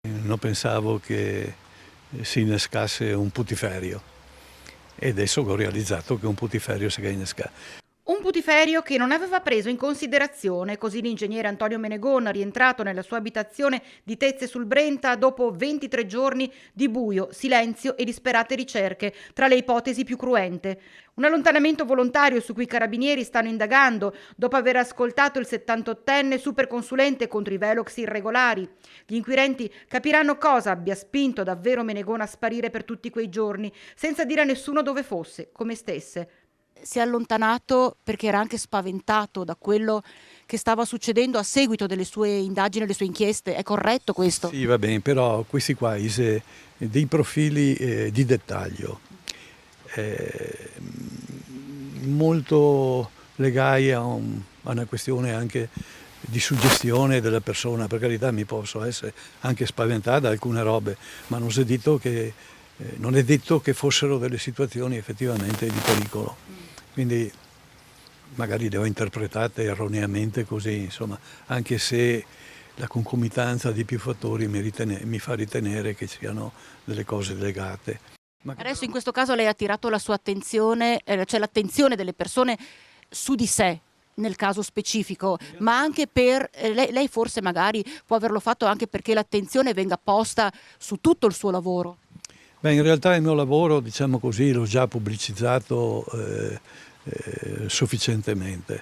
Non pensavo che si innescasse un putiferio e adesso ho realizzato che un putiferio si innesca. Un putiferio che non aveva preso in considerazione, così l'ingegnere Antonio Menegon, rientrato nella sua abitazione di Tezze sul Brenta dopo 23 giorni di buio, silenzio e disperate ricerche tra le ipotesi più cruente. Un allontanamento volontario su cui i carabinieri stanno indagando dopo aver ascoltato il 78enne superconsulente contro i velox irregolari. Gli inquirenti capiranno cosa abbia spinto davvero Menegon a sparire per tutti quei giorni, senza dire a nessuno dove fosse, come stesse. Si è allontanato perché era anche spaventato da quello che stava succedendo a seguito delle sue indagini, delle sue inchieste. È corretto questo? Sì, va bene, però questi qua dei profili di dettaglio eh, molto legati a una questione anche di suggestione della persona. Per carità, mi posso essere anche spaventata da alcune robe, ma non non è detto che fossero delle situazioni effettivamente di pericolo. Quindi magari le ho interpretate erroneamente così, insomma, anche se la concomitanza di più fattori mi fa ritenere che siano delle cose legate. Adesso in questo caso lei ha attirato la sua attenzione, cioè l'attenzione delle persone su di sé nel caso specifico, ma anche per lei forse magari può averlo fatto anche perché l'attenzione venga posta su tutto il suo lavoro. Beh, in realtà il mio lavoro, diciamo così, l'ho già pubblicizzato sufficientemente.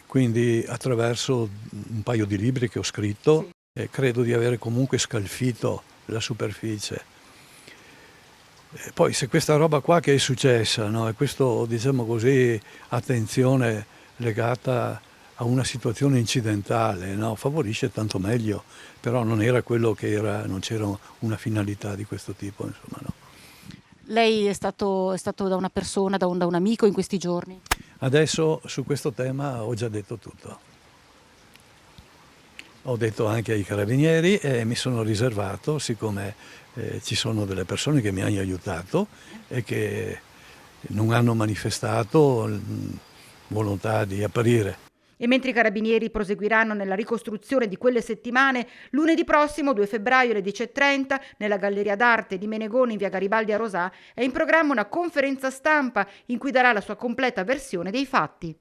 Quindi attraverso un paio di libri che ho scritto, credo di avere comunque scalfito la superficie. Poi se questa roba qua che è successa, no? E questo, diciamo così, attenzione legata a una situazione incidentale, no? Favorisce tanto meglio, però non era quello che era, non c'era una finalità di questo tipo, insomma, no. Lei è stato da una persona, da un amico in questi giorni? Adesso su questo tema ho già detto tutto. Ho detto anche ai carabinieri e mi sono riservato, siccome ci sono delle persone che mi hanno aiutato e che non hanno manifestato volontà di apparire. E mentre i carabinieri proseguiranno nella ricostruzione di quelle settimane, lunedì prossimo, 2 febbraio alle 10:30, nella Galleria d'Arte di Menegoni in via Garibaldi a Rosà, è in programma una conferenza stampa in cui darà la sua completa versione dei fatti.